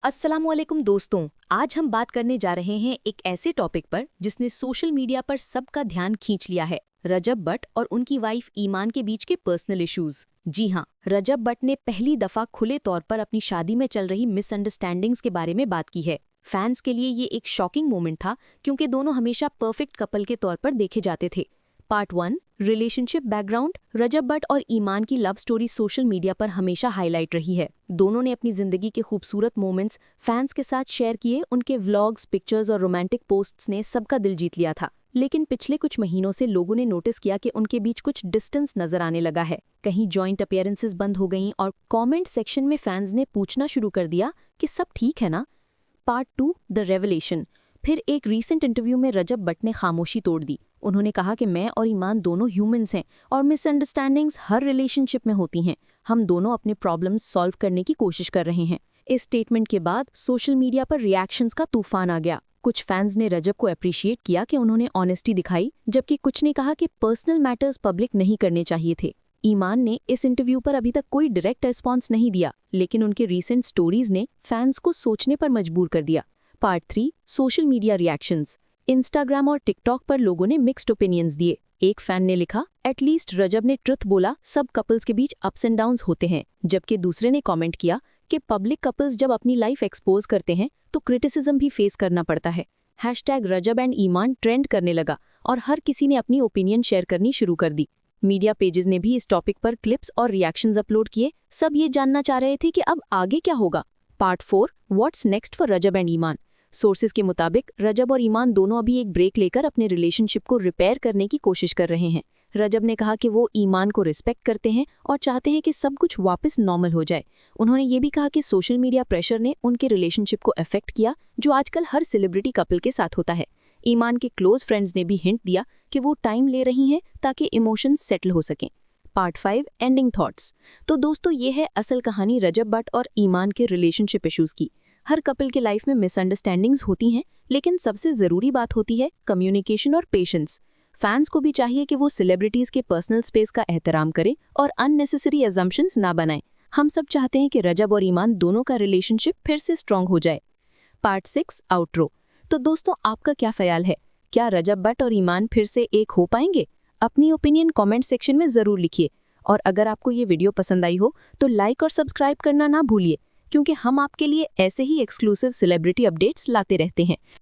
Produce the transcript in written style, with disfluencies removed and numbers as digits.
अस्सलामुअलैकुम दोस्तों, आज हम बात करने जा रहे हैं एक ऐसे टॉपिक पर जिसने सोशल मीडिया पर सबका ध्यान खींच लिया है। रजब भट्ट और उनकी वाइफ ईमान के बीच के पर्सनल इश्यूज। जी हाँ, रजब भट्ट ने पहली दफा खुले तौर पर अपनी शादी में चल रही मिसअंडरस्टैंडिंग्स के बारे में बात की है। फैंस के लिए ये एक शॉकिंग मोमेंट था क्योंकि दोनों हमेशा परफेक्ट कपल के तौर पर देखे जाते थे। Part 1, relationship background. Rajab Bhatt और ईमान की लव स्टोरी सोशल मीडिया पर हमेशा हाईलाइट रही है। दोनों ने अपनी जिंदगी के खूबसूरत मोमेंट्स फैंस के साथ शेयर किए। उनके व्लॉग्स, पिक्चर्स और रोमांटिक पोस्ट्स ने सबका दिल जीत लिया था। लेकिन पिछले कुछ महीनों से लोगों ने नोटिस किया कि उनके बीच कुछ डिस्टेंस नजर आने लगा है। कहीं जॉइंट अपीयरेंसेस बंद हो गईं और कमेंट सेक्शन में फैंस ने पूछना शुरू कर दिया कि सब ठीक है ना। Part 2, the revelation. फिर एक रीसेंट इंटरव्यू में रजब भट्ट ने खामोशी तोड़ दी। उन्होंने कहा कि मैं और ईमान दोनों ह्यूमंस हैं और मिसअंडरस्टैंडिंग्स हर रिलेशनशिप में होती हैं। हम दोनों अपने प्रॉब्लम्स सॉल्व करने की कोशिश कर रहे हैं। इस स्टेटमेंट के बाद सोशल मीडिया पर रिएक्शंस का तूफान आ गया। कुछ फैंस ने रजब को अप्रिशिएट किया कि उन्होंने ऑनेस्टी दिखाई, जबकि कुछ ने कहा कि पर्सनल मैटर्स पब्लिक नहीं करने चाहिए थे। ईमान ने इस इंटरव्यू पर अभी तक कोई डायरेक्ट रिस्पॉन्स नहीं दिया, लेकिन उनके रीसेंट स्टोरीज ने फैंस को सोचने पर मजबूर कर दिया। Part 3, social media reactions. Instagram और टिकटॉक पर लोगों ने मिक्स्ड ओपिनियंस दिए। एक फैन ने लिखा, एटलीस्ट रजब ने ट्रुथ बोला, सब कपल्स के बीच अप्स एंड डाउन्स होते हैं। जबकि दूसरे ने कमेंट किया कि पब्लिक कपल्स जब अपनी लाइफ एक्सपोज करते हैं तो क्रिटिसिज्म भी फेस करना पड़ता है। Hashtag Rajab and Iman trend करने लगा और हर किसी ने अपनी ओपिनियन शेयर करनी शुरू कर दी। मीडिया पेजेस ने भी इस टॉपिक पर क्लिप्स और रिएक्शंस अपलोड किए। सब ये जानना चाह रहे थे कि अब आगे क्या होगा। Part 4, what's next for Rajab and Iman. Sources के मुताबिक रजब और ईमान दोनों अभी एक ब्रेक लेकर अपने रिलेशनशिप को रिपेयर करने की कोशिश कर रहे हैं। रजब ने कहा कि वो ईमान को रिस्पेक्ट करते हैं और चाहते हैं कि सब कुछ वापस नॉर्मल हो जाए। उन्होंने ये भी कहा कि सोशल मीडिया प्रेशर ने उनके रिलेशनशिप को अफेक्ट किया, जो आजकल हर सेलिब्रिटी कपल के साथ होता है। ईमान के क्लोज फ्रेंड्स ने भी हिंट दिया कि वो टाइम ले रही हैं ताकि इमोशंस सेटल हो सकें। Part 5, ending thoughts. तो दोस्तों, ये है असल कहानी रजब भट्ट और ईमान के रिलेशनशिप इश्यूज की। हर कपल के लाइफ में मिसअंडरस्टैंडिंग्स होती हैं, लेकिन सबसे ज़रूरी बात होती है कम्युनिकेशन और पेशेंस। फैंस को भी चाहिए कि वो सेलिब्रिटीज़ के पर्सनल स्पेस का एहतराम करें और अननेसेसरी अजम्पशंस ना बनाएं। हम सब चाहते हैं कि रजब और ईमान दोनों का रिलेशनशिप फिर से स्ट्रांग हो जाए। Part 6, outro. तो दोस्तों, आपका क्या ख्याल है? क्या रजब भट्ट और ईमान फिर से एक हो पाएंगे? अपनी ओपिनियन कमेंट सेक्शन में ज़रूर लिखिए। और अगर आपको ये वीडियो पसंद आई हो तो लाइक और सब्सक्राइब करना ना भूलिए, क्योंकि हम आपके लिए ऐसे ही एक्सक्लूसिव सेलिब्रिटी अपडेट्स लाते रहते हैं।